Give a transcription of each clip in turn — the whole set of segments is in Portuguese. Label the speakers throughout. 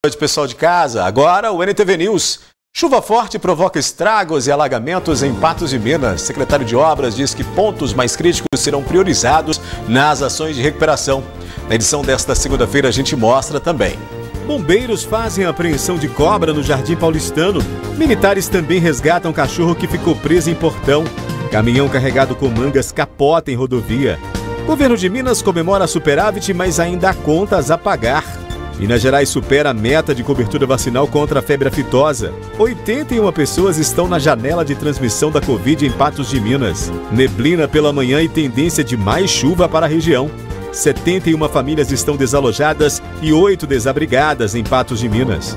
Speaker 1: noite, pessoal de casa. Agora o NTV News. Chuva forte provoca estragos e alagamentos em Patos de Minas. Secretário de Obras diz que pontos mais críticos serão priorizados nas ações de recuperação. Na edição desta segunda-feira a gente mostra também. Bombeiros fazem apreensão de cobra no Jardim Paulistano. Militares também resgatam cachorro que ficou preso em portão. Caminhão carregado com mangas capota em rodovia. Governo de Minas comemora a superávit, mas ainda há contas a pagar. Minas Gerais supera a meta de cobertura vacinal contra a febre aftosa. 81 pessoas estão na janela de transmissão da Covid em Patos de Minas. Neblina pela manhã e tendência de mais chuva para a região. 71 famílias estão desalojadas e 8 desabrigadas em Patos de Minas.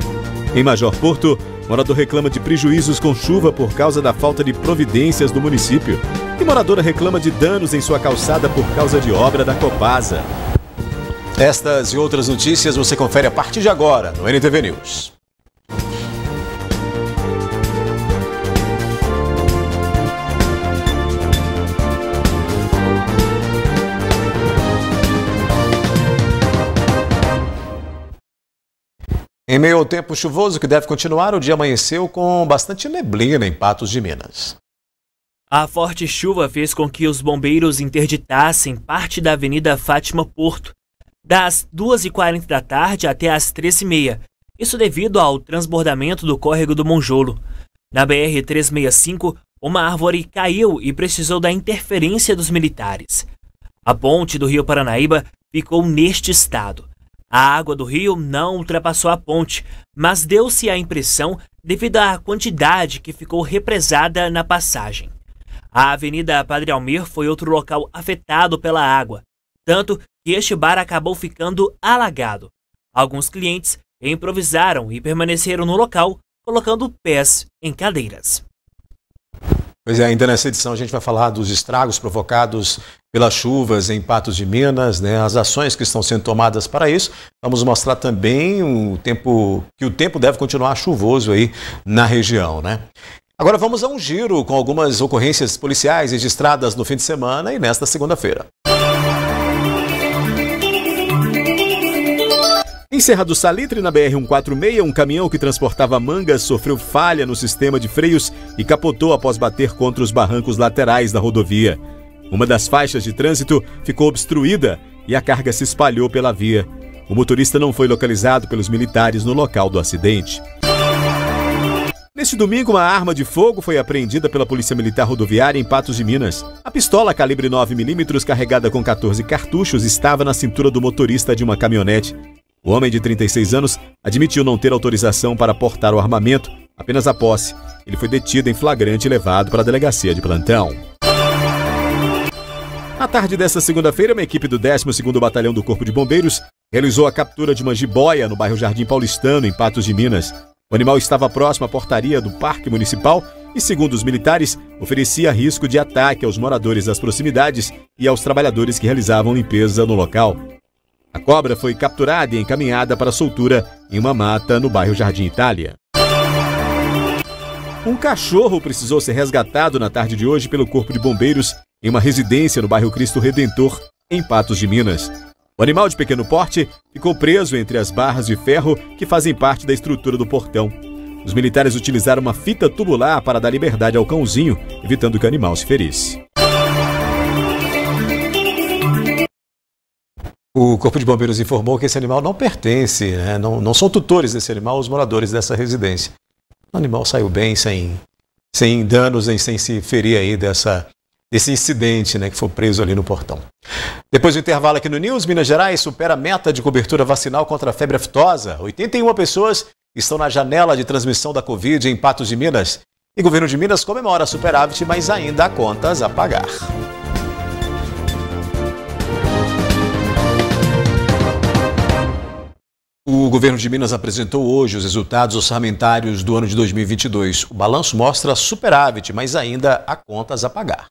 Speaker 1: Em Major Porto, morador reclama de prejuízos com chuva por causa da falta de providências do município. E moradora reclama de danos em sua calçada por causa de obra da Copasa. Estas e outras notícias você confere a partir de agora no NTV News. Em meio ao tempo chuvoso que deve continuar, o dia amanheceu com bastante neblina em Patos de Minas.
Speaker 2: A forte chuva fez com que os bombeiros interditassem parte da Avenida Fátima Porto, das 2h40 da tarde até as 3h30, isso devido ao transbordamento do córrego do Monjolo. Na BR-365, uma árvore caiu e precisou da interferência dos militares. A ponte do Rio Paranaíba ficou neste estado. A água do rio não ultrapassou a ponte, mas deu-se a impressão devido à quantidade que ficou represada na passagem. A Avenida Padre Almir foi outro local afetado pela água, tanto que este bar acabou ficando alagado. Alguns clientes improvisaram e permaneceram no local, colocando pés em cadeiras.
Speaker 1: Pois é, ainda nessa edição a gente vai falar dos estragos provocados pelas chuvas em Patos de Minas, né, as ações que estão sendo tomadas para isso. Vamos mostrar também que o tempo deve continuar chuvoso aí na região, né? Agora vamos a um giro com algumas ocorrências policiais registradas no fim de semana e nesta segunda-feira. Em Serra do Salitre, na BR-146, um caminhão que transportava mangas sofreu falha no sistema de freios e capotou após bater contra os barrancos laterais da rodovia. Uma das faixas de trânsito ficou obstruída e a carga se espalhou pela via. O motorista não foi localizado pelos militares no local do acidente. Neste domingo, uma arma de fogo foi apreendida pela Polícia Militar Rodoviária em Patos de Minas. A pistola calibre 9mm, carregada com 14 cartuchos, estava na cintura do motorista de uma caminhonete. O homem de 36 anos admitiu não ter autorização para portar o armamento, apenas a posse. Ele foi detido em flagrante e levado para a delegacia de plantão. Na tarde desta segunda-feira, uma equipe do 12º Batalhão do Corpo de Bombeiros realizou a captura de uma jiboia no bairro Jardim Paulistano, em Patos de Minas. O animal estava próximo à portaria do Parque Municipal e, segundo os militares, oferecia risco de ataque aos moradores das proximidades e aos trabalhadores que realizavam limpeza no local. A cobra foi capturada e encaminhada para soltura em uma mata no bairro Jardim Itália. Um cachorro precisou ser resgatado na tarde de hoje pelo Corpo de Bombeiros em uma residência no bairro Cristo Redentor, em Patos de Minas. O animal de pequeno porte ficou preso entre as barras de ferro que fazem parte da estrutura do portão. Os militares utilizaram uma fita tubular para dar liberdade ao cãozinho, evitando que o animal se ferisse. O Corpo de Bombeiros informou que esse animal não pertence, né? Não são tutores desse animal os moradores dessa residência. O animal saiu bem, sem danos, sem se ferir aí desse incidente, né, que foi preso ali no portão. Depois do intervalo aqui no News, Minas Gerais supera a meta de cobertura vacinal contra a febre aftosa. 81 pessoas estão na janela de transmissão da Covid em Patos de Minas. E o governo de Minas comemora a superávit, mas ainda há contas a pagar. O governo de Minas apresentou hoje os resultados orçamentários do ano de 2022. O balanço mostra superávit, mas ainda há contas a pagar.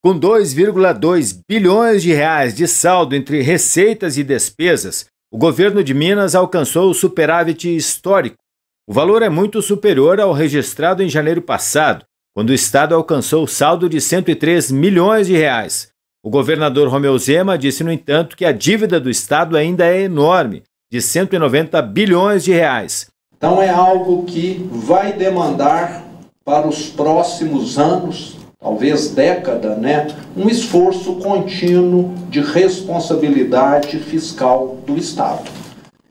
Speaker 3: Com 2,2 bilhões de reais de saldo entre receitas e despesas, o governo de Minas alcançou o superávit histórico. O valor é muito superior ao registrado em janeiro passado, quando o estado alcançou o saldo de 103 milhões de reais. O governador Romeu Zema disse, no entanto, que a dívida do estado ainda é enorme de 190 bilhões de reais.
Speaker 4: Então é algo que vai demandar para os próximos anos, talvez década, um esforço contínuo de responsabilidade fiscal do Estado.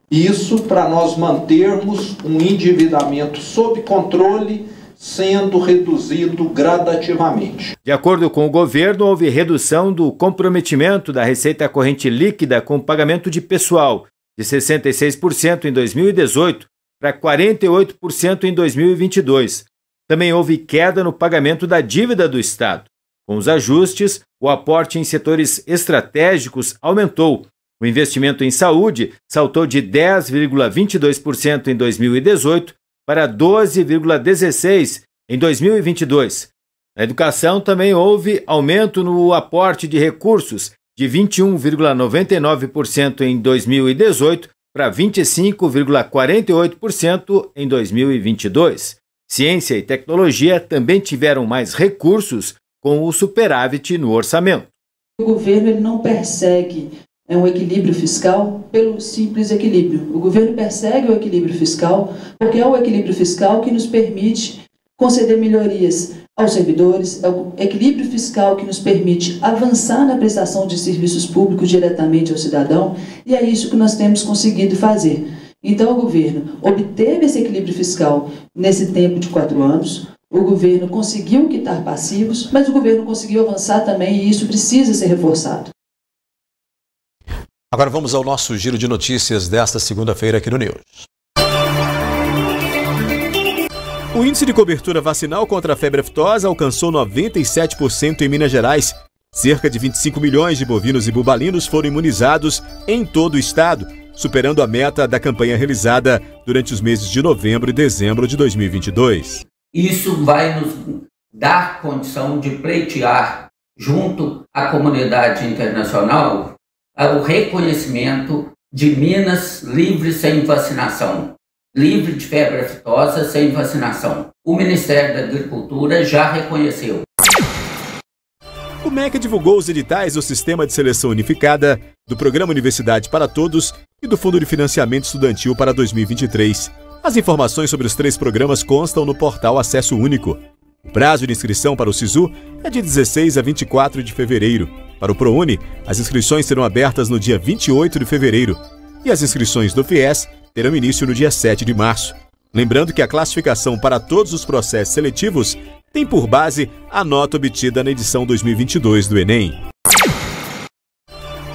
Speaker 4: Isso para nós mantermos um endividamento sob controle, sendo reduzido gradativamente.
Speaker 3: De acordo com o governo, houve redução do comprometimento da receita corrente líquida com pagamento de pessoal, de 66% em 2018 para 48% em 2022. Também houve queda no pagamento da dívida do Estado. Com os ajustes, o aporte em setores estratégicos aumentou. O investimento em saúde saltou de 10,22% em 2018 para 12,16% em 2022. Na educação também houve aumento no aporte de recursos de 21,99% em 2018 para 25,48% em 2022. Ciência e tecnologia também tiveram mais recursos com o superávit no orçamento.
Speaker 5: O governo ele não persegue um equilíbrio fiscal pelo simples equilíbrio. O governo persegue o equilíbrio fiscal porque é o equilíbrio fiscal que nos permite conceder melhorias aos servidores, é o equilíbrio fiscal que nos permite avançar na prestação de serviços públicos diretamente ao cidadão, e é isso que nós temos conseguido fazer. Então o governo obteve esse equilíbrio fiscal nesse tempo de 4 anos, o governo conseguiu quitar passivos, mas o governo conseguiu avançar também e isso precisa ser reforçado.
Speaker 1: Agora vamos ao nosso giro de notícias desta segunda-feira aqui no News. O índice de cobertura vacinal contra a febre aftosa alcançou 97% em Minas Gerais. Cerca de 25 milhões de bovinos e bubalinos foram imunizados em todo o estado, superando a meta da campanha realizada durante os meses de novembro e dezembro de 2022.
Speaker 6: Isso vai nos dar condição de pleitear, junto à comunidade internacional, o reconhecimento de Minas livre sem vacinação, livre de febre aftosa sem vacinação. O Ministério da Agricultura já reconheceu.
Speaker 1: O MEC divulgou os editais do Sistema de Seleção Unificada, do Programa Universidade para Todos e do Fundo de Financiamento Estudantil para 2023. As informações sobre os 3 programas constam no portal Acesso Único. O prazo de inscrição para o SISU é de 16 a 24 de fevereiro. Para o ProUni, as inscrições serão abertas no dia 28 de fevereiro e as inscrições do FIES terão início no dia 7 de março. Lembrando que a classificação para todos os processos seletivos tem por base a nota obtida na edição 2022 do Enem.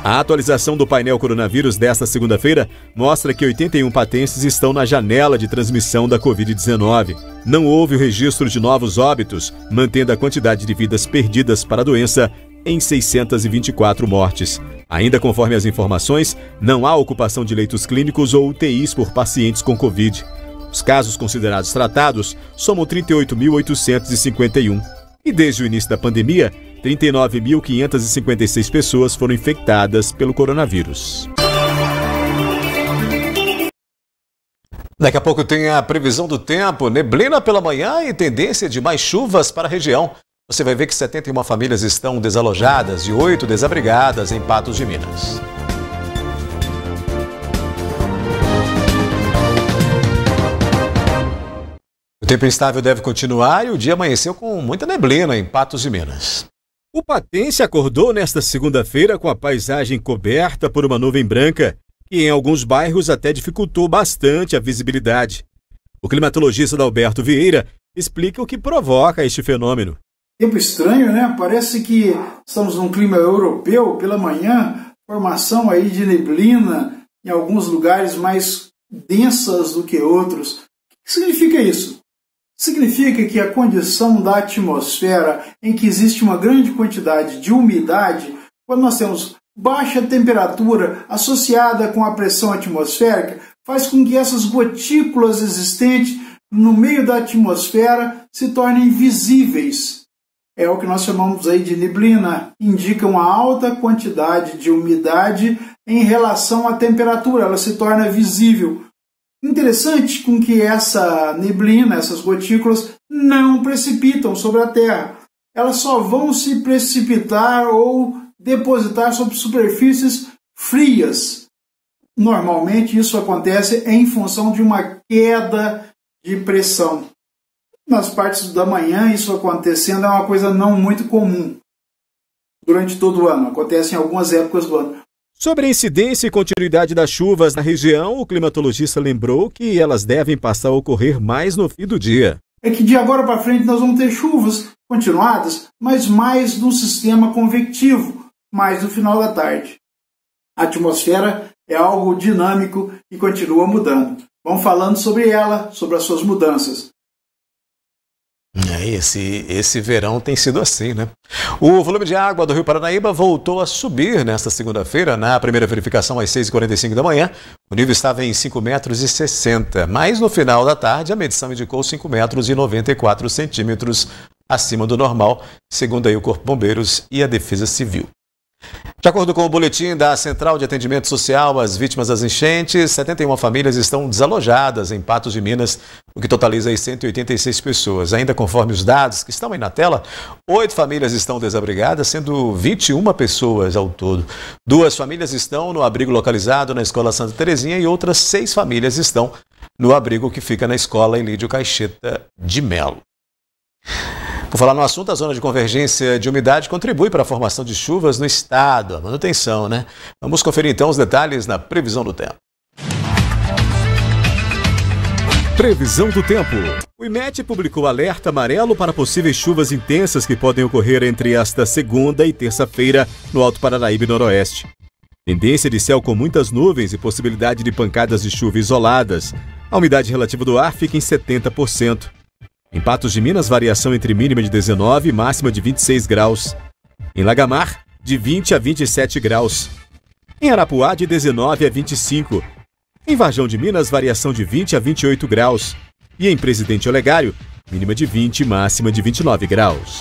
Speaker 1: A atualização do painel coronavírus desta segunda-feira mostra que 81 patenses estão na janela de transmissão da Covid-19. Não houve o registro de novos óbitos, mantendo a quantidade de vidas perdidas para a doença em 624 mortes. Ainda conforme as informações, não há ocupação de leitos clínicos ou UTIs por pacientes com Covid. Os casos considerados tratados somam 38.851. E desde o início da pandemia, 39.556 pessoas foram infectadas pelo coronavírus. Daqui a pouco tem a previsão do tempo, neblina pela manhã e tendência de mais chuvas para a região. Você vai ver que 71 famílias estão desalojadas e 8 desabrigadas em Patos de Minas. O tempo instável deve continuar e o dia amanheceu com muita neblina em Patos de Minas. O patense acordou nesta segunda-feira com a paisagem coberta por uma nuvem branca que em alguns bairros até dificultou bastante a visibilidade. O climatologista Adalberto Vieira explica o que provoca este fenômeno.
Speaker 7: Tempo estranho, né? Parece que estamos num clima europeu pela manhã, formação aí de neblina em alguns lugares mais densas do que outros. O que significa isso? Significa que a condição da atmosfera em que existe uma grande quantidade de umidade, quando nós temos baixa temperatura associada com a pressão atmosférica, faz com que essas gotículas existentes no meio da atmosfera se tornem visíveis. É o que nós chamamos aí de neblina, indica uma alta quantidade de umidade em relação à temperatura, ela se torna visível. Interessante com que essa neblina, essas gotículas, não precipitam sobre a Terra. Elas só vão se precipitar ou depositar sobre superfícies frias. Normalmente isso acontece em função de uma queda de pressão. Nas partes da manhã isso acontecendo é uma coisa não muito comum durante todo o ano, acontece em algumas épocas do ano.
Speaker 1: Sobre a incidência e continuidade das chuvas na região, o climatologista lembrou que elas devem passar a ocorrer mais no fim do dia.
Speaker 7: É que de agora para frente nós vamos ter chuvas continuadas, mas mais no sistema convectivo, mais no final da tarde. A atmosfera é algo dinâmico e continua mudando. Vamos falando sobre ela, sobre as suas mudanças.
Speaker 1: Esse verão tem sido assim, né? O volume de água do Rio Paranaíba voltou a subir nesta segunda-feira. Na primeira verificação, às 6h45 da manhã, o nível estava em 5,60 metros, mas no final da tarde a medição indicou 5,94 metros acima do normal, segundo aí o Corpo de Bombeiros e a Defesa Civil. De acordo com o boletim da Central de Atendimento Social às vítimas das enchentes, 71 famílias estão desalojadas em Patos de Minas, o que totaliza aí 186 pessoas. Ainda conforme os dados que estão aí na tela, 8 famílias estão desabrigadas, sendo 21 pessoas ao todo. 2 famílias estão no abrigo localizado na Escola Santa Terezinha e outras 6 famílias estão no abrigo que fica na Escola Elídio Caixeta de Melo. Por falar no assunto, a zona de convergência de umidade contribui para a formação de chuvas no estado, a manutenção, né? Vamos conferir então os detalhes na previsão do tempo. Previsão do tempo. O IMET publicou alerta amarelo para possíveis chuvas intensas que podem ocorrer entre esta segunda e terça-feira no Alto Paranaíba e Noroeste. Tendência de céu com muitas nuvens e possibilidade de pancadas de chuva isoladas. A umidade relativa do ar fica em 70%. Em Patos de Minas, variação entre mínima de 19 e máxima de 26 graus. Em Lagamar, de 20 a 27 graus. Em Arapuá, de 19 a 25. Em Varjão de Minas, variação de 20 a 28 graus. E em Presidente Olegário, mínima de 20 e máxima de 29 graus.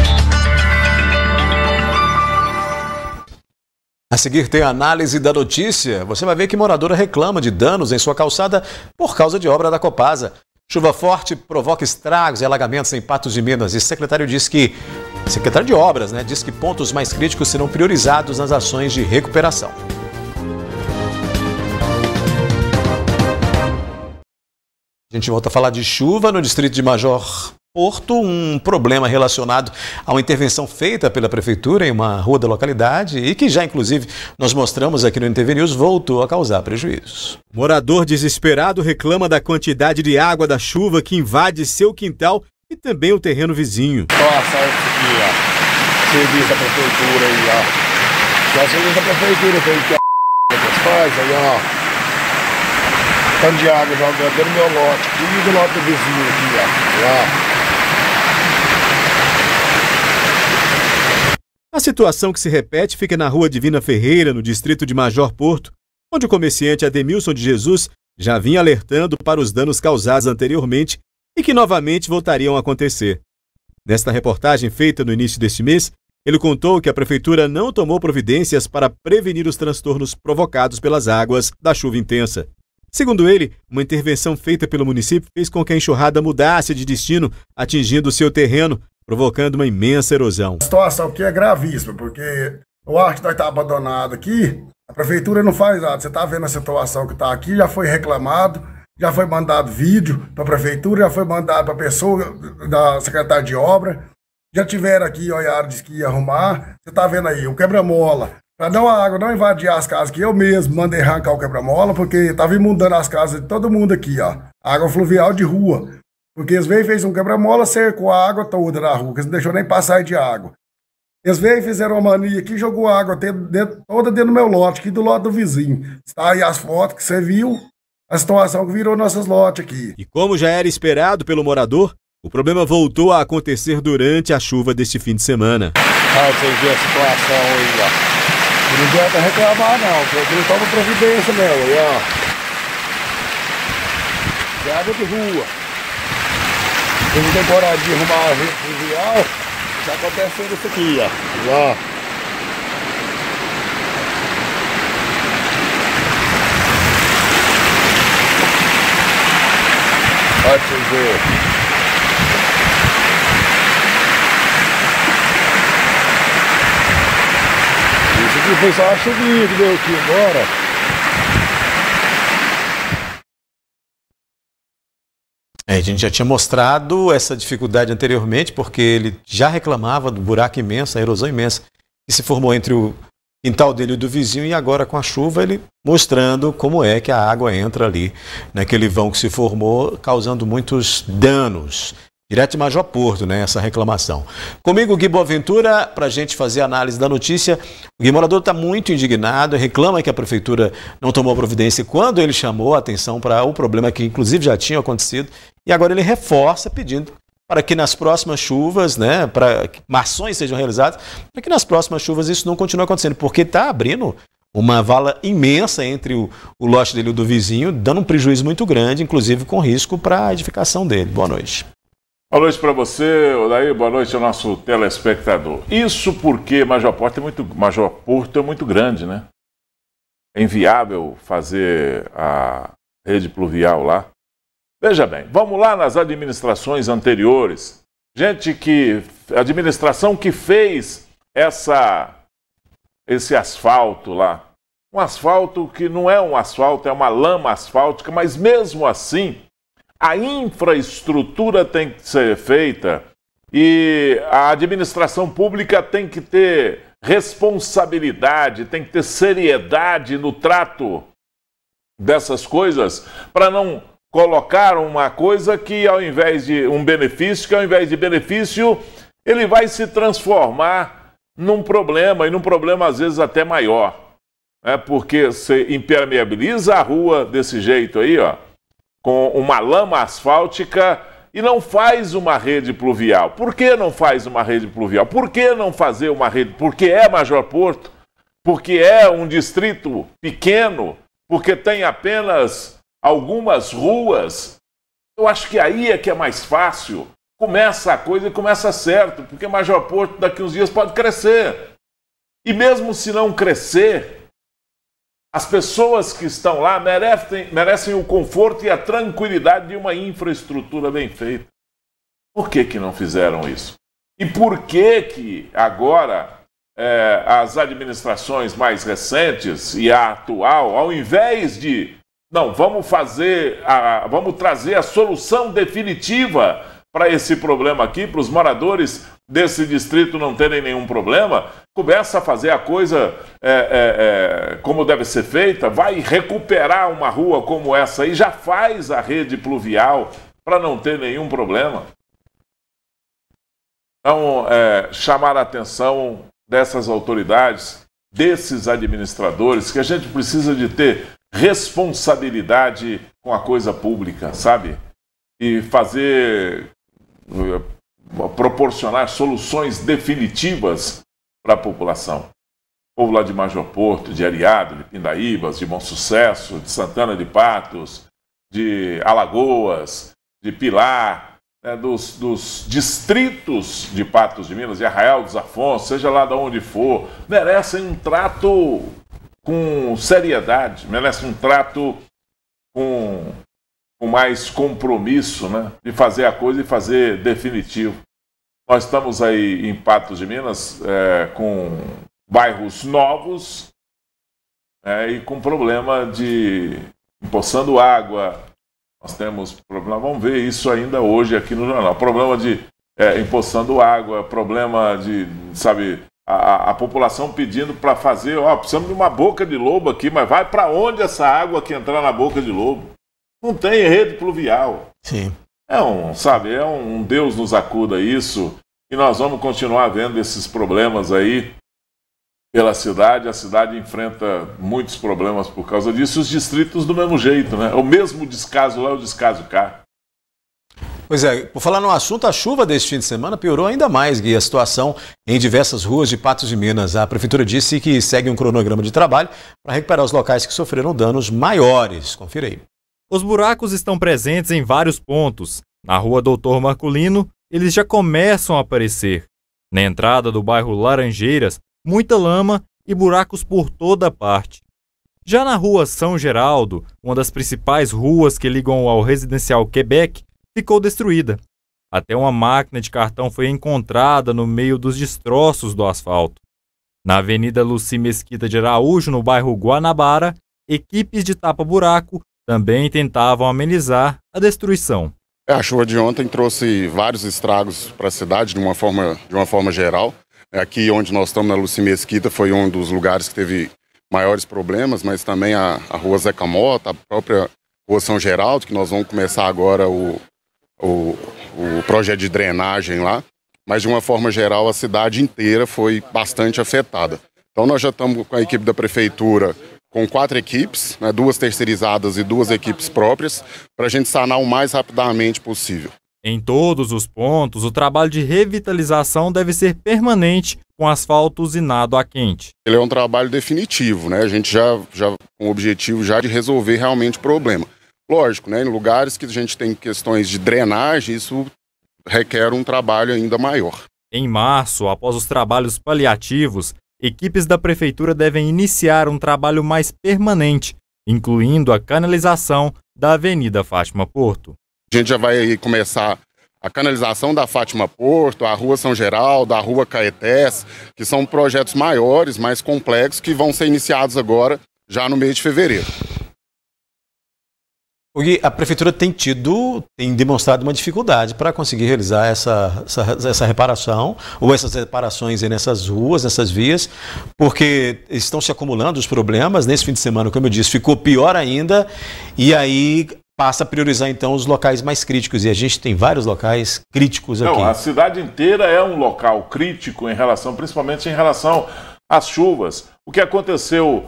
Speaker 1: A seguir tem a análise da notícia. Você vai ver que moradora reclama de danos em sua calçada por causa de obra da Copasa. Chuva forte provoca estragos e alagamentos em Patos de Minas. E secretário de Obras, diz que pontos mais críticos serão priorizados nas ações de recuperação. A gente volta a falar de chuva no distrito de Major Porto, um problema relacionado a uma intervenção feita pela prefeitura em uma rua da localidade e que já, inclusive, nós mostramos aqui no NTV News, voltou a causar prejuízos. Morador desesperado reclama da quantidade de água da chuva que invade seu quintal e também o terreno vizinho.
Speaker 8: Olha só isso aqui, ó. Serviço da prefeitura aí, ó. Só serviço da prefeitura que faz aí, ó. Tanto de água jogando dentro do meu lote e do lote do vizinho aqui, ó.
Speaker 1: A situação que se repete fica na Rua Divina Ferreira, no distrito de Major Porto, onde o comerciante Ademilson de Jesus já vinha alertando para os danos causados anteriormente e que novamente voltariam a acontecer. Nesta reportagem feita no início deste mês, ele contou que a prefeitura não tomou providências para prevenir os transtornos provocados pelas águas da chuva intensa. Segundo ele, uma intervenção feita pelo município fez com que a enxurrada mudasse de destino, atingindo seu terreno, provocando uma imensa erosão.
Speaker 8: A situação aqui é gravíssima, porque eu acho que nós estamos abandonados aqui, a prefeitura não faz nada. Você está vendo a situação que está aqui, já foi reclamado, já foi mandado vídeo para a prefeitura, já foi mandado para a pessoa da secretária de obra, já tiveram aqui, olharam, disse que ia arrumar. Você está vendo aí, o quebra-mola, para não a água não invadir as casas, que eu mesmo mandei arrancar o quebra-mola, porque estava inundando as casas de todo mundo aqui, ó, água fluvial de rua. Porque eles veio e fez um quebra-mola, cercou a água toda na rua, que eles não deixou nem passar de água. Eles veio e fizeram uma mania aqui, jogou a água toda dentro do meu lote, aqui do lote do vizinho. Está aí as fotos que você viu, a situação que virou nossos lotes aqui.
Speaker 1: E como já era esperado pelo morador, o problema voltou a acontecer durante a chuva deste fim de semana.
Speaker 8: Ah, vocês viram a situação aí, ó. Não adianta reclamar não, porque não toma providência mesmo, aí, ó. É água de rua. Eles não tem coragem de arrumar a rede fluvial, está acontecendo isso aqui, ó. Lá. Olha pra vocês verem. Isso aqui foi só uma chuvinha que deu aqui agora.
Speaker 1: A gente já tinha mostrado essa dificuldade anteriormente, porque ele já reclamava do buraco imenso, a erosão imensa, que se formou entre o quintal dele e do vizinho, e agora com a chuva ele mostrando como é que a água entra ali naquele vão que se formou, causando muitos danos. Direto de Major Porto, né, essa reclamação. Comigo, o Gui Boaventura, para a gente fazer a análise da notícia. O Gui Morador está muito indignado, reclama que a prefeitura não tomou providência quando ele chamou a atenção para o problema que inclusive já tinha acontecido, e agora ele reforça pedindo para que nas próximas chuvas, né, para que ações sejam realizadas, para que nas próximas chuvas isso não continue acontecendo, porque está abrindo uma vala imensa entre o lote dele e o do vizinho, dando um prejuízo muito grande, inclusive com risco para a edificação dele. Boa noite.
Speaker 9: Boa noite para você, Odair. Boa noite ao nosso telespectador. Isso porque Major Porto é muito grande, né? É inviável fazer a rede pluvial lá. Veja bem, vamos lá nas administrações anteriores. Administração que fez esse asfalto lá. Um asfalto que não é um asfalto, é uma lama asfáltica, mas mesmo assim, a infraestrutura tem que ser feita e a administração pública tem que ter responsabilidade, tem que ter seriedade no trato dessas coisas, para não colocar uma coisa que ao invés de benefício, ele vai se transformar num problema, e num problema às vezes até maior. Porque você impermeabiliza a rua desse jeito aí, ó, com uma lama asfáltica, e não faz uma rede pluvial. Por que não faz uma rede pluvial? Por que não fazer uma rede? Porque é Major Porto? Porque é um distrito pequeno? Porque tem apenas algumas ruas? Eu acho que aí é que é mais fácil. Começa a coisa e começa certo, porque Major Porto daqui uns dias pode crescer. E mesmo se não crescer, as pessoas que estão lá merecem o conforto e a tranquilidade de uma infraestrutura bem feita. Por que não fizeram isso? E por que agora as administrações mais recentes e a atual, ao invés de vamos trazer a solução definitiva para esse problema aqui, para os moradores desse distrito não terem nenhum problema, começa a fazer a coisa como deve ser feita, vai recuperar uma rua como essa aí, já faz a rede pluvial para não ter nenhum problema. Então, chamar a atenção dessas autoridades, desses administradores, que a gente precisa de ter responsabilidade com a coisa pública, sabe? E proporcionar soluções definitivas para a população. O povo lá de Major Porto, de Areado, de Pindaíbas, de Bom Sucesso, de Santana de Patos, de Alagoas, de Pilar, dos distritos de Patos de Minas, de Arraial dos Afonsos, seja lá de onde for, merecem um trato com seriedade, merecem um trato com mais compromisso, né, de fazer a coisa e fazer definitivo. Nós estamos aí em Patos de Minas com bairros novos e com problema de empoçando água. Nós temos problema, vamos ver isso ainda hoje aqui no jornal, problema de empoçando água, problema de, a população pedindo para fazer, precisamos de uma boca de lobo aqui, mas vai para onde essa água que entrar na boca de lobo? Não tem rede pluvial.
Speaker 1: Sim.
Speaker 9: É um Deus nos acuda isso, e nós vamos continuar vendo esses problemas aí pela cidade. A cidade enfrenta muitos problemas por causa disso, os distritos do mesmo jeito, né? O mesmo descaso lá, o descaso cá.
Speaker 1: Pois é, por falar no assunto, a chuva deste fim de semana piorou ainda mais, Gui, a situação em diversas ruas de Patos de Minas. A prefeitura disse que segue um cronograma de trabalho para recuperar os locais que sofreram danos maiores. Confira aí.
Speaker 10: Os buracos estão presentes em vários pontos. Na rua Doutor Marculino, eles já começam a aparecer. Na entrada do bairro Laranjeiras, muita lama e buracos por toda parte. Já na rua São Geraldo, uma das principais ruas que ligam ao residencial Quebec, ficou destruída. Até uma máquina de cartão foi encontrada no meio dos destroços do asfalto. Na Avenida Luci Mesquita de Araújo, no bairro Guanabara, equipes de tapa-buraco também tentavam amenizar a destruição.
Speaker 11: A chuva de ontem trouxe vários estragos para a cidade de uma forma geral. Aqui onde nós estamos, na Luci Mesquita, foi um dos lugares que teve maiores problemas, mas também a rua Zeca Mota, a própria rua São Geraldo, que nós vamos começar agora o projeto de drenagem lá. Mas de uma forma geral a cidade inteira foi bastante afetada. Então nós já estamos com a equipe da prefeitura com 4 equipes, né, 2 terceirizadas e 2 equipes próprias, para a gente sanar o mais rapidamente possível.
Speaker 10: Em todos os pontos, o trabalho de revitalização deve ser permanente, com asfalto usinado a quente.
Speaker 11: Ele é um trabalho definitivo, né? A gente já com o objetivo já de resolver realmente o problema. Lógico, né? Em lugares que a gente tem questões de drenagem, isso requer um trabalho ainda maior.
Speaker 10: Em março, após os trabalhos paliativos, equipes da prefeitura devem iniciar um trabalho mais permanente, incluindo a canalização da Avenida Fátima Porto.
Speaker 11: A gente já vai começar a canalização da Fátima Porto, a Rua São Geraldo, a Rua Caetés, que são projetos maiores, mais complexos, que vão ser iniciados agora, já no mês de fevereiro.
Speaker 1: Porque a prefeitura tem demonstrado uma dificuldade para conseguir realizar essa reparação, ou essas reparações aí nessas ruas, nessas vias, porque estão se acumulando os problemas. Nesse fim de semana, como eu disse, ficou pior ainda, e aí passa a priorizar então os locais mais críticos, e a gente tem vários locais críticos aqui.
Speaker 9: Não, a cidade inteira é um local crítico principalmente em relação às chuvas. O que aconteceu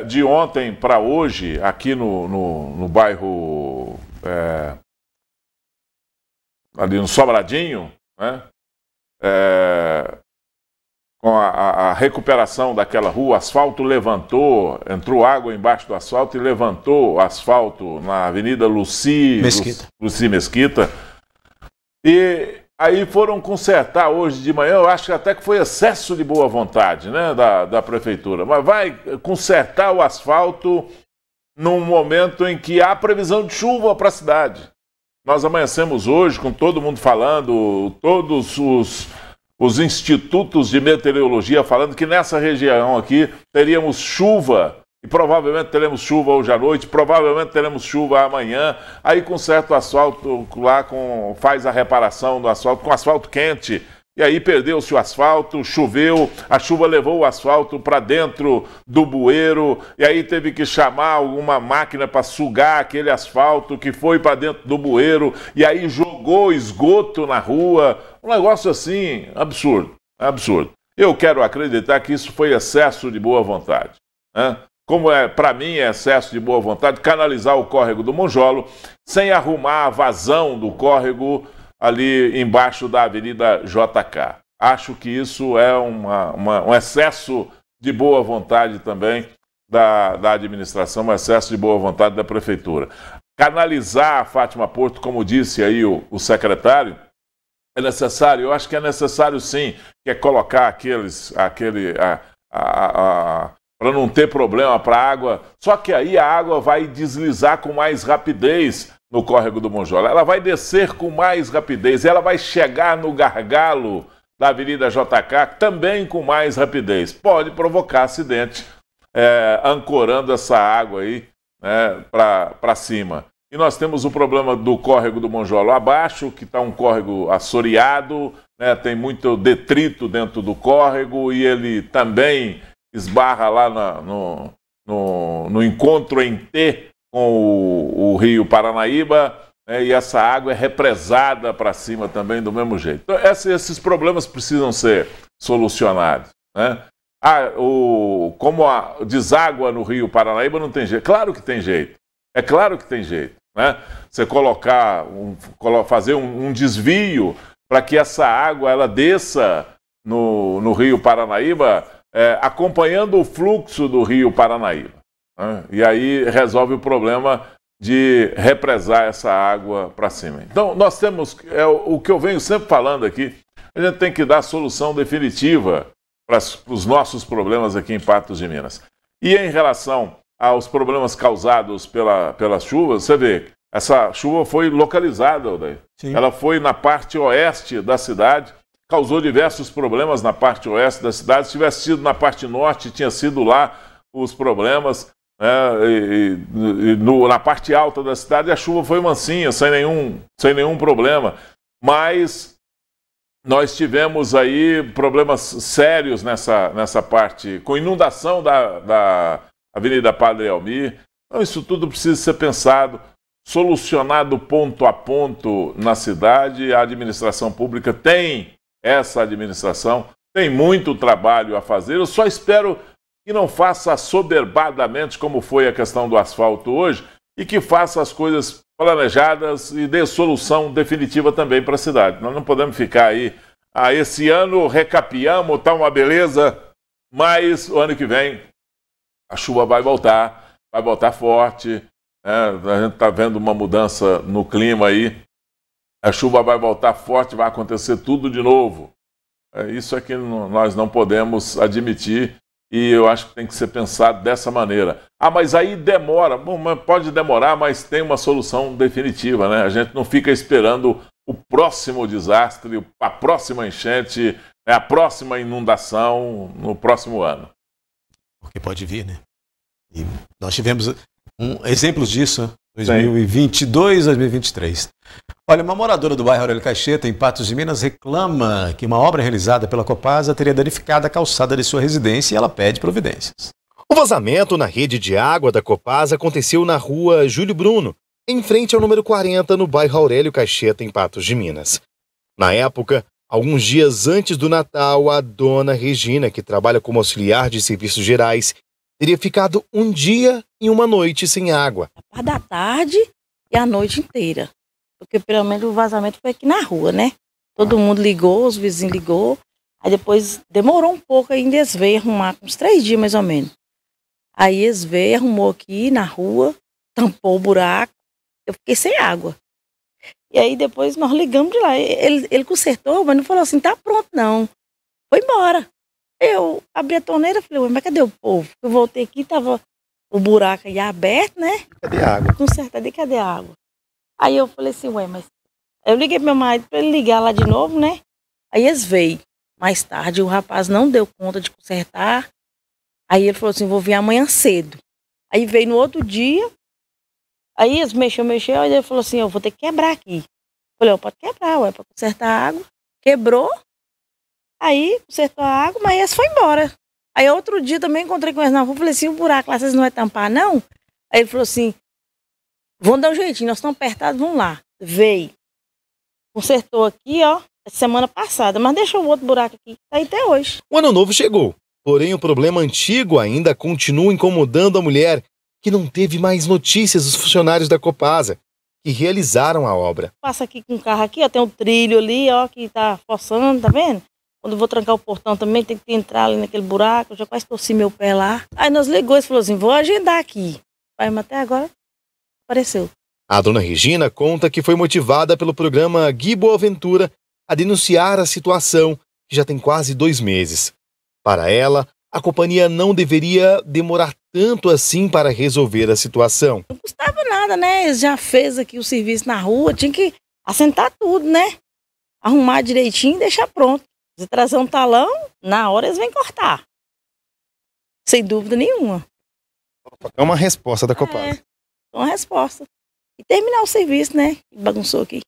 Speaker 9: de ontem para hoje, aqui no bairro, ali no Sobradinho, né? Com a recuperação daquela rua, o asfalto levantou, entrou água embaixo do asfalto e levantou o asfalto na Avenida Luci Mesquita. E aí foram consertar hoje de manhã, eu acho até que foi excesso de boa vontade, né, da prefeitura. Mas vai consertar o asfalto num momento em que há previsão de chuva para a cidade. Nós amanhecemos hoje com todo mundo falando, todos os institutos de meteorologia falando que nessa região aqui teríamos chuva, e provavelmente teremos chuva hoje à noite, provavelmente teremos chuva amanhã. Aí conserta o asfalto lá, faz a reparação do asfalto com asfalto quente, e aí perdeu-se o asfalto, choveu, a chuva levou o asfalto para dentro do bueiro, e aí teve que chamar alguma máquina para sugar aquele asfalto que foi para dentro do bueiro, e aí jogou esgoto na rua. Um negócio assim, absurdo, absurdo. Eu quero acreditar que isso foi excesso de boa vontade, né? Como para mim é excesso de boa vontade canalizar o córrego do Monjolo sem arrumar a vazão do córrego ali embaixo da Avenida JK. Acho que isso é um excesso de boa vontade também da administração, um excesso de boa vontade da prefeitura. Canalizar a Fátima Porto, como disse aí o secretário, é necessário, eu acho que é necessário sim, que é colocar para não ter problema para a água, só que aí a água vai deslizar com mais rapidez no córrego do Monjolo. Ela vai descer com mais rapidez, ela vai chegar no gargalo da Avenida JK também com mais rapidez. Pode provocar acidente ancorando essa água aí, né, para cima. E nós temos o problema do córrego do Monjolo abaixo, que está um córrego assoreado, né, tem muito detrito dentro do córrego, e ele também esbarra lá no encontro em T com o rio Paranaíba, né, e essa água é represada para cima também do mesmo jeito. Então, esses problemas precisam ser solucionados, né? Como a deságua no rio Paranaíba não tem jeito. Claro que tem jeito. É claro que tem jeito, né? Você fazer um desvio para que essa água ela desça no rio Paranaíba, acompanhando o fluxo do rio Paranaíba, né? E aí resolve o problema de represar essa água para cima. Então nós temos, o que eu venho sempre falando aqui, a gente tem que dar solução definitiva para os nossos problemas aqui em Patos de Minas. E em relação aos problemas causados pelas chuvas, você vê, essa chuva foi localizada, Odair. Ela foi na parte oeste da cidade, causou diversos problemas na parte oeste da cidade. Se tivesse sido na parte norte, tinha sido lá os problemas. na parte alta da cidade a chuva foi mansinha, sem nenhum problema. Mas nós tivemos aí problemas sérios nessa parte, com inundação da Avenida Padre Almir. Então isso tudo precisa ser pensado, solucionado ponto a ponto na cidade. A administração pública tem essa administração, tem muito trabalho a fazer. Eu só espero que não faça assoberbadamente, como foi a questão do asfalto hoje, e que faça as coisas planejadas e dê solução definitiva também para a cidade. Nós não podemos ficar aí, esse ano recapeamos, tá uma beleza, mas o ano que vem a chuva vai voltar forte, a gente está vendo uma mudança no clima aí, a chuva vai voltar forte, vai acontecer tudo de novo. Isso é que nós não podemos admitir. E eu acho que tem que ser pensado dessa maneira. Mas aí demora. Bom, pode demorar, mas tem uma solução definitiva, né? A gente não fica esperando o próximo desastre, a próxima enchente, a próxima inundação no próximo ano.
Speaker 1: Porque pode vir, né? E nós tivemos exemplos disso, 2022, 2023. Olha, uma moradora do bairro Aurélio Caixeta, em Patos de Minas, reclama que uma obra realizada pela Copasa teria danificado a calçada de sua residência e ela pede providências.
Speaker 12: O vazamento na rede de água da Copasa aconteceu na rua Júlio Bruno, em frente ao número 40, no bairro Aurélio Caixeta, em Patos de Minas. Na época, alguns dias antes do Natal, a dona Regina, que trabalha como auxiliar de serviços gerais, teria ficado um dia e uma noite sem água.
Speaker 13: A parte da tarde e a noite inteira. Porque pelo menos o vazamento foi aqui na rua, né? Todo mundo ligou, os vizinhos ligou. Aí depois demorou um pouco ainda, eles veio arrumar, uns 3 dias mais ou menos. Aí eles veio, arrumou aqui na rua, tampou o buraco. Eu fiquei sem água. E aí depois nós ligamos de lá. Ele consertou, mas não falou assim, tá pronto não. Foi embora. Eu abri a torneira e falei, mas cadê o povo? Eu voltei aqui, tava o buraco aí aberto, né?
Speaker 12: Cadê a água?
Speaker 13: Consertado, cadê a água? Aí eu falei assim, mas... Eu liguei pro meu marido para ele ligar lá de novo, né? Aí eles veio. Mais tarde, o rapaz não deu conta de consertar. Aí ele falou assim, vou vir amanhã cedo. Aí veio no outro dia. Aí eles mexeu. Aí ele falou assim, eu vou ter que quebrar aqui. Eu falei, pode quebrar, para consertar a água. Quebrou. Aí consertou a água, mas eles foi embora. Aí outro dia também encontrei com eles na rua. Falei assim, o buraco lá, vocês não vão tampar, não? Aí ele falou assim, vamos dar um jeitinho, nós estamos apertados, vamos lá. Veio. Consertou aqui, ó, semana passada, mas deixou o outro buraco aqui, tá aí até hoje.
Speaker 12: O ano novo chegou, porém o problema antigo ainda continua incomodando a mulher, que não teve mais notícias dos funcionários da Copasa, que realizaram a obra.
Speaker 13: Passa aqui com o carro aqui, ó, tem um trilho ali, ó, que tá forçando, tá vendo? Quando eu vou trancar o portão também, tem que entrar ali naquele buraco, eu já quase torci meu pé lá. Aí nós ligou e falou assim, vou agendar aqui. Mas até agora apareceu.
Speaker 12: A dona Regina conta que foi motivada pelo programa Gui Boaventura a denunciar a situação, que já tem quase 2 meses. Para ela, a companhia não deveria demorar tanto assim para resolver a situação.
Speaker 13: Não custava nada, né? Eles já fez aqui o serviço na rua, tinha que assentar tudo, né? Arrumar direitinho e deixar pronto. Se trazer um talão, na hora eles vêm cortar. Sem dúvida nenhuma.
Speaker 12: É uma resposta da Copasa.
Speaker 13: É uma resposta. E terminar o serviço, né? Bagunçou aqui.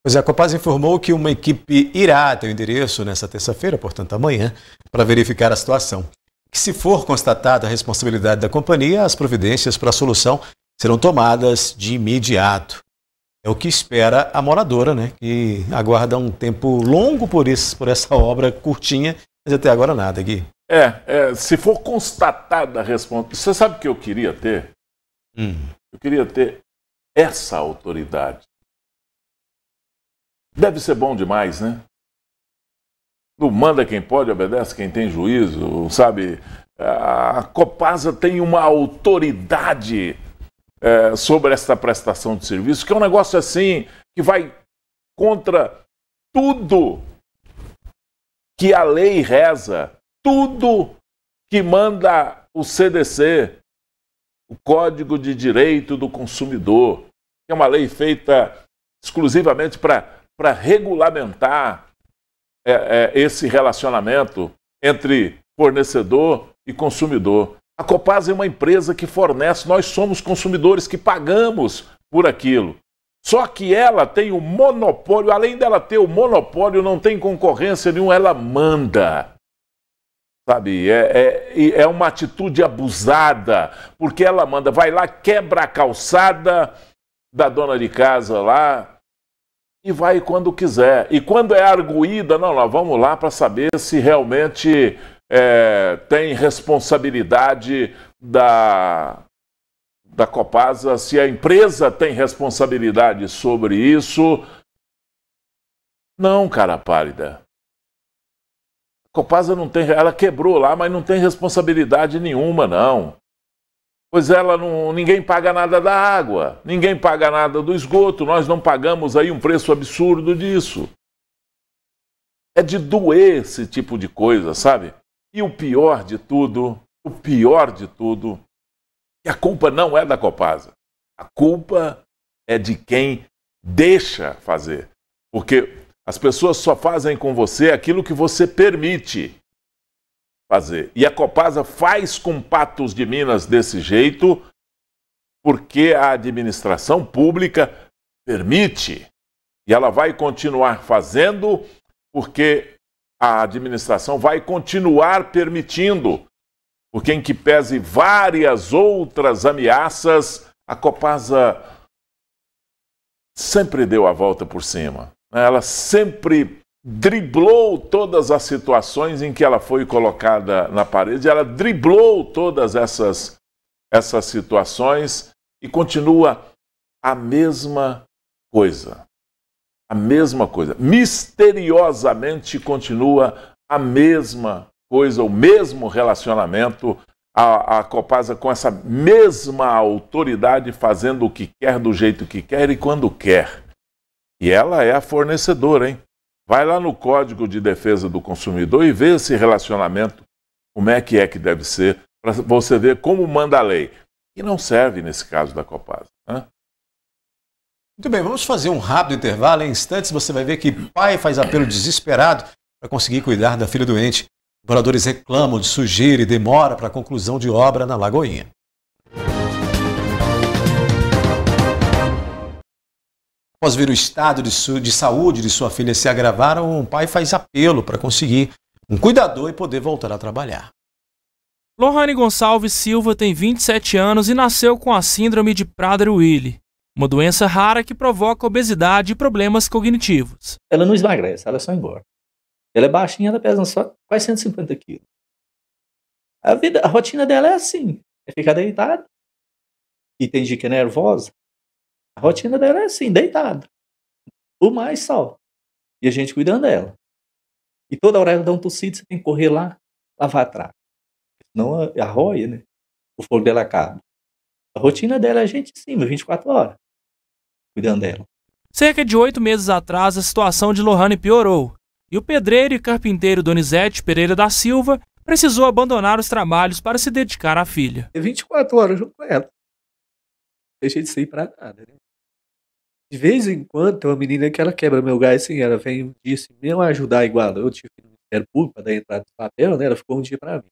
Speaker 1: Pois é, a Copasa informou que uma equipe irá até o endereço nesta terça-feira, portanto amanhã, para verificar a situação. Que se for constatada a responsabilidade da companhia, as providências para a solução serão tomadas de imediato. É o que espera a moradora, né? Que aguarda um tempo longo por essa obra curtinha, mas até agora nada, Gui.
Speaker 9: Se for constatada a responsabilidade... Você sabe o que eu queria ter? Eu queria ter essa autoridade. Deve ser bom demais, né? Não manda quem pode, obedece quem tem juízo, sabe? A Copasa tem uma autoridade sobre essa prestação de serviço, que é um negócio assim, que vai contra tudo que a lei reza, tudo que manda o CDC, o Código de Direito do Consumidor, que é uma lei feita exclusivamente para regulamentar esse relacionamento entre fornecedor e consumidor. A Copasa é uma empresa que fornece, nós somos consumidores que pagamos por aquilo. Só que ela tem o monopólio, além dela ter o monopólio, não tem concorrência nenhuma, ela manda. Sabe, é uma atitude abusada, porque ela manda, vai lá, quebra a calçada da dona de casa lá e vai quando quiser. E quando é arguída, não, nós vamos lá para saber se realmente tem responsabilidade da Copasa, se a empresa tem responsabilidade sobre isso. Não, cara pálida. A Copasa não tem, ela quebrou lá, mas não tem responsabilidade nenhuma, não. Pois ninguém paga nada da água, ninguém paga nada do esgoto, nós não pagamos aí um preço absurdo disso. É de doer esse tipo de coisa, sabe? E o pior de tudo, que a culpa não é da Copasa. A culpa é de quem deixa fazer. Porque as pessoas só fazem com você aquilo que você permite fazer. E a Copasa faz com Patos de Minas desse jeito porque a administração pública permite. E ela vai continuar fazendo porque a administração vai continuar permitindo. Porque em que pese várias outras ameaças, a Copasa sempre deu a volta por cima. Ela sempre driblou todas as situações em que ela foi colocada na parede, ela driblou todas essas situações e continua a mesma coisa. A mesma coisa. Misteriosamente continua a mesma coisa, o mesmo relacionamento, a Copasa com essa mesma autoridade fazendo o que quer, do jeito que quer e quando quer. E ela é a fornecedora, hein? Vai lá no Código de Defesa do Consumidor e vê esse relacionamento, como é que deve ser, para você ver como manda a lei. E não serve nesse caso da Copasa, né?
Speaker 1: Muito bem, vamos fazer um rápido intervalo. Em instantes você vai ver que pai faz apelo desesperado para conseguir cuidar da filha doente. Moradores reclamam de sujeira e demora para a conclusão de obra na Lagoinha. Após ver o estado de saúde de sua filha se agravar, um pai faz apelo para conseguir um cuidador e poder voltar a trabalhar.
Speaker 14: Lohane Gonçalves Silva tem 27 anos e nasceu com a síndrome de Prader-Willi, uma doença rara que provoca obesidade e problemas cognitivos.
Speaker 15: Ela não emagrece, ela só engorda. Ela é baixinha, ela pesa só quase 150 quilos. A rotina dela é assim, é ficar deitada. E tem dia que é nervosa. A rotina dela é assim, deitada. O mais só. E a gente cuidando dela. E toda hora ela dá um tossido, você tem que correr lá, lavar atrás. Senão arroia, né? O fogo dela acaba. A rotina dela é a gente em cima, 24 horas. Cuidando dela.
Speaker 14: Cerca de 8 meses atrás, a situação de Lohane piorou. E o pedreiro e carpinteiro Donizete Pereira da Silva precisou abandonar os trabalhos para se dedicar à filha.
Speaker 15: 24 horas junto com ela. Deixei de sair pra nada, né? De vez em quando tem uma menina que ela quebra meu gás, assim, ela vem um dia assim, mesmo ajudar igual eu tive no Ministério Público para dar entrada de papel, né? Ela ficou um dia pra mim.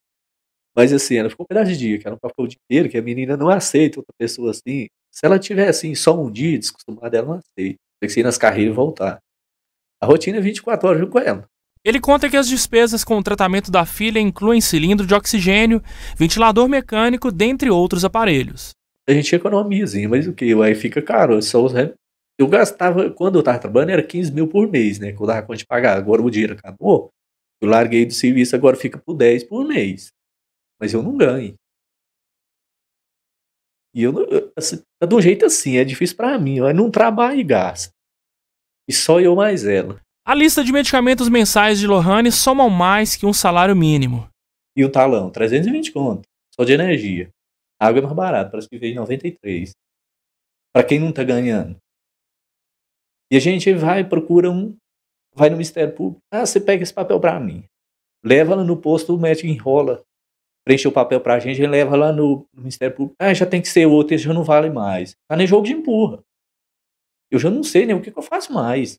Speaker 15: Mas assim, ela ficou um pedaço de dia, que ela não ficou o dia inteiro, que a menina não aceita outra pessoa assim. Se ela tiver assim, só um dia desacostumada, ela não aceita. Tem que ir nas carreiras e voltar. A rotina é 24 horas junto com ela.
Speaker 14: Ele conta que as despesas com o tratamento da filha incluem cilindro de oxigênio, ventilador mecânico, dentre outros aparelhos.
Speaker 15: A gente economiza, mas o que? Aí fica caro. Eu gastava, quando eu tava trabalhando, era 15 mil por mês, né? Que eu dava conta de pagar. Agora o dinheiro acabou. Eu larguei do serviço, agora fica por 10 por mês. Mas eu não ganho. E eu não, assim, tá de um jeito assim, é difícil pra mim. Eu não trabalho e gasto. E só eu mais ela.
Speaker 14: A lista de medicamentos mensais de Lohane somam mais que um salário mínimo.
Speaker 15: E o talão, 320 conto, só de energia. A água é mais barata, parece que veio 93. Para quem não tá ganhando. E a gente vai, procura vai no Ministério Público. Ah, você pega esse papel pra mim. Leva lá no posto, o médico enrola. Preenche o papel pra gente, ele leva lá no Ministério Público. Ah, já tem que ser outro, esse já não vale mais. Tá nem jogo de empurra. Eu já não sei nem o que eu faço mais.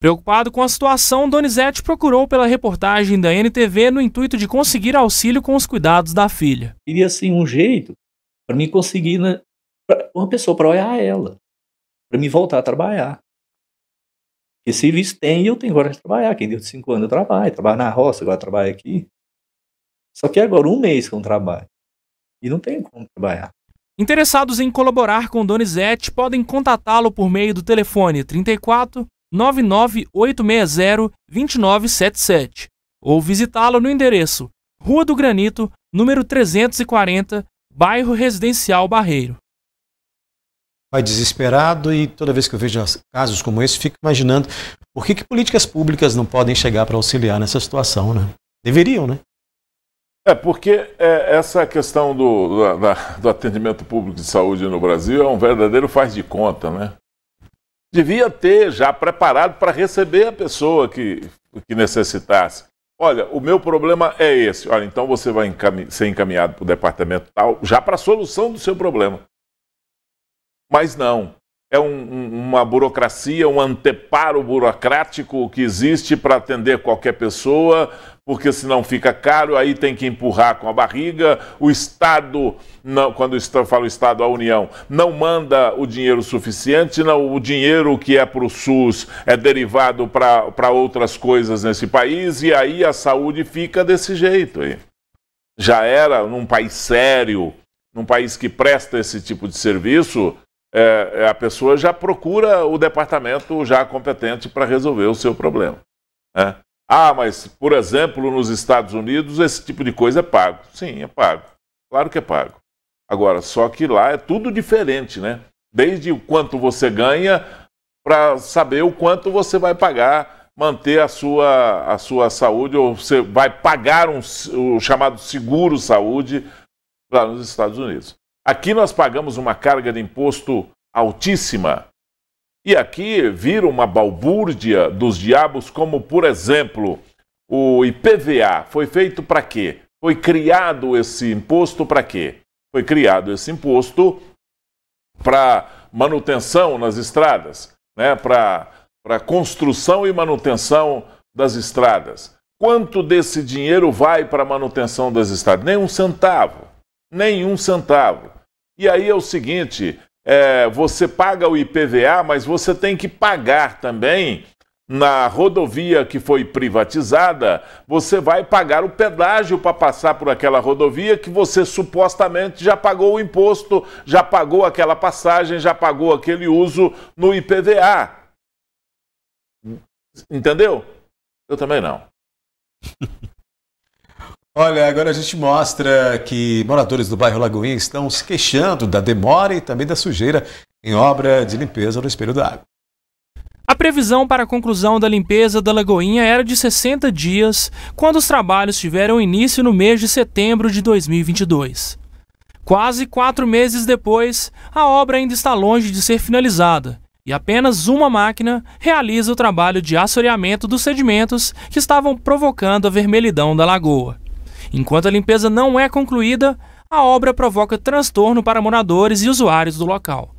Speaker 14: Preocupado com a situação, Donizete procurou pela reportagem da NTV no intuito de conseguir auxílio com os cuidados da filha.
Speaker 15: Queria, assim, um jeito para mim conseguir uma pessoa para olhar ela, para me voltar a trabalhar. Porque serviço tem e eu tenho coragem de trabalhar. Quem deu de 5 anos eu trabalho na roça, agora trabalho aqui. Só que agora 1 mês que eu não trabalho. E não tenho como trabalhar.
Speaker 14: Interessados em colaborar com Donizete podem contatá-lo por meio do telefone 34 99860 2977 ou visitá-lo no endereço Rua do Granito, número 340, bairro Residencial Barreiro.
Speaker 1: Vai desesperado e toda vez que eu vejo casos como esse, fico imaginando por que políticas públicas não podem chegar para auxiliar nessa situação, né? Deveriam, né?
Speaker 9: Porque essa questão do atendimento público de saúde no Brasil é um verdadeiro faz de conta, né? Devia ter já preparado para receber a pessoa que necessitasse. Olha, o meu problema é esse. Olha, então você vai ser encaminhado para o departamento tal, já para a solução do seu problema. Mas não. É uma burocracia, um anteparo burocrático que existe para atender qualquer pessoa, porque senão fica caro, aí tem que empurrar com a barriga. O Estado, não, quando eu falo Estado, a União, não manda o dinheiro suficiente, não, o dinheiro que é para o SUS é derivado para outras coisas nesse país, e aí a saúde fica desse jeito aí. Já era num país sério, num país que presta esse tipo de serviço, a pessoa já procura o departamento já competente para resolver o seu problema, né? Mas, por exemplo, nos Estados Unidos, esse tipo de coisa é pago. Sim, é pago. Claro que é pago. Agora, só que lá é tudo diferente, né? Desde o quanto você ganha para saber o quanto você vai pagar, manter a sua saúde, ou você vai pagar o chamado seguro-saúde lá nos Estados Unidos. Aqui nós pagamos uma carga de imposto altíssima. E aqui vira uma balbúrdia dos diabos, como, por exemplo, o IPVA. Foi feito para quê? Foi criado esse imposto para quê? Foi criado esse imposto para manutenção nas estradas, né? Para construção e manutenção das estradas. Quanto desse dinheiro vai para a manutenção das estradas? Nem um centavo. Nem um centavo. E aí é o seguinte, você paga o IPVA, mas você tem que pagar também na rodovia que foi privatizada, você vai pagar o pedágio para passar por aquela rodovia que você supostamente já pagou o imposto, já pagou aquela passagem, já pagou aquele uso no IPVA. Entendeu? Eu também não.
Speaker 1: Olha, agora a gente mostra que moradores do bairro Lagoinha estão se queixando da demora e também da sujeira em obra de limpeza no espelho da água.
Speaker 14: A previsão para a conclusão da limpeza da Lagoinha era de 60 dias, quando os trabalhos tiveram início no mês de setembro de 2022. Quase 4 meses depois, a obra ainda está longe de ser finalizada e apenas uma máquina realiza o trabalho de assoreamento dos sedimentos que estavam provocando a vermelhidão da lagoa. Enquanto a limpeza não é concluída, a obra provoca transtorno para moradores e usuários do local.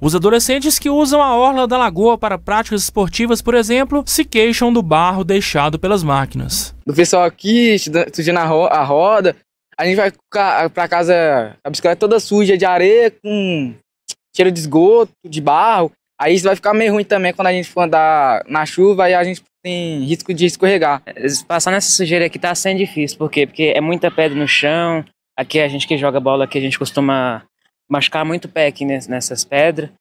Speaker 14: Os adolescentes que usam a orla da lagoa para práticas esportivas, por exemplo, se queixam do barro deixado pelas máquinas.
Speaker 16: O pessoal aqui, sujando a roda, a gente vai para casa, a bicicleta toda suja de areia, com cheiro de esgoto, de barro. Aí isso vai ficar meio ruim também quando a gente for andar na chuva, aí a gente tem risco de escorregar.
Speaker 17: Passar nessa sujeira aqui tá sendo difícil, por quê? Porque é muita pedra no chão, aqui a gente que joga bola, aqui a gente costuma machucar muito o pé aqui nessas pedras.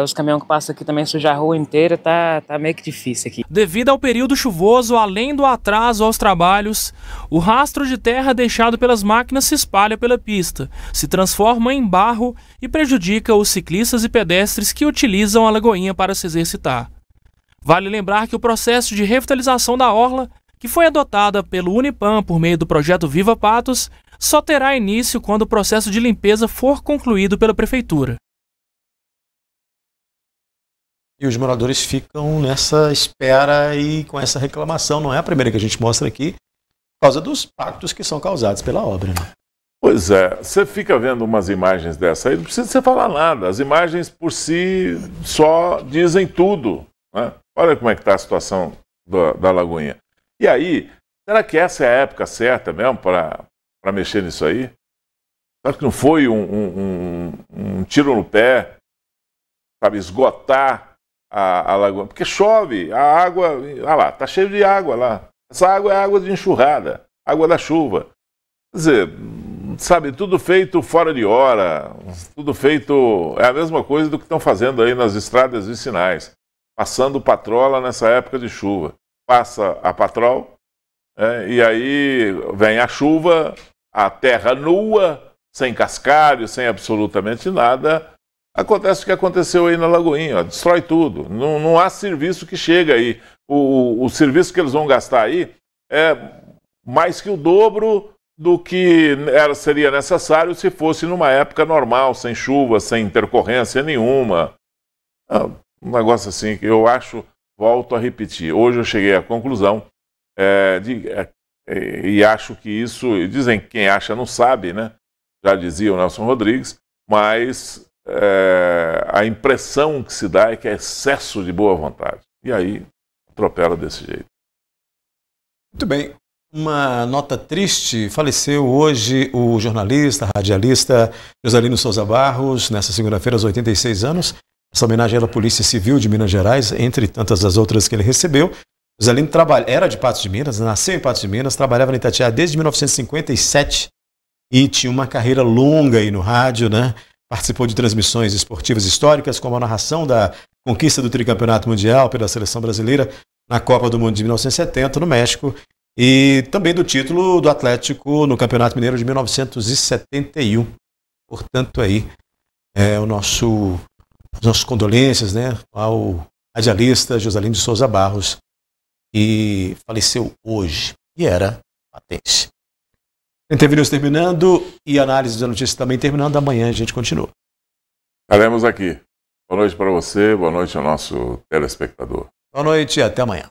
Speaker 17: Os caminhões que passam aqui também sujam a rua inteira, tá meio que difícil aqui.
Speaker 14: Devido ao período chuvoso, além do atraso aos trabalhos, o rastro de terra deixado pelas máquinas se espalha pela pista, se transforma em barro e prejudica os ciclistas e pedestres que utilizam a Lagoinha para se exercitar. Vale lembrar que o processo de revitalização da orla, que foi adotada pelo Unipam por meio do projeto Viva Patos, só terá início quando o processo de limpeza for concluído pela Prefeitura.
Speaker 1: E os moradores ficam nessa espera e com essa reclamação. Não é a primeira que a gente mostra aqui, por causa dos impactos que são causados pela obra, né?
Speaker 9: Pois é, você fica vendo umas imagens dessa aí, não precisa você falar nada. As imagens por si só dizem tudo, né? Olha como é que está a situação da Lagoinha. E aí, será que essa é a época certa mesmo para mexer nisso aí? Será que não foi um tiro no pé, sabe, esgotar a lagoa? Porque chove, a água, olha lá, tá cheio de água lá. Essa água é água de enxurrada, água da chuva. Quer dizer, sabe, tudo feito fora de hora, tudo feito, é a mesma coisa do que estão fazendo aí nas estradas vicinais, passando patrola nessa época de chuva. Passa a patrol, e aí vem a chuva, a terra nua, sem cascalho, sem absolutamente nada, acontece o que aconteceu aí na Lagoinha, ó, destrói tudo, não há serviço que chega aí. O serviço que eles vão gastar aí é mais que o dobro do que seria necessário se fosse numa época normal, sem chuva, sem intercorrência nenhuma. Um negócio assim que eu acho, volto a repetir, hoje eu cheguei à conclusão e acho que isso, dizem que quem acha não sabe, né? Já dizia o Nelson Rodrigues, mas a impressão que se dá é que é excesso de boa vontade. E aí, atropela desse jeito.
Speaker 1: Muito bem. Uma nota triste, faleceu hoje o jornalista, radialista Joselino Souza Barros, nessa segunda-feira, aos 86 anos. Essa homenagem à Polícia Civil de Minas Gerais, entre tantas as outras que ele recebeu. Joselino era de Patos de Minas, nasceu em Patos de Minas, trabalhava em Itatiaia desde 1957 e tinha uma carreira longa aí no rádio, né? Participou de transmissões esportivas históricas, como a narração da conquista do tricampeonato mundial pela seleção brasileira na Copa do Mundo de 1970 no México e também do título do Atlético no Campeonato Mineiro de 1971. Portanto, aí as nossas condolências, né, ao radialista Joselino de Souza Barros, que faleceu hoje e era patense. NTV News terminando e a análise da notícia também terminando. Amanhã a gente continua.
Speaker 9: Estaremos aqui. Boa noite para você, boa noite ao nosso telespectador.
Speaker 1: Boa noite e até amanhã.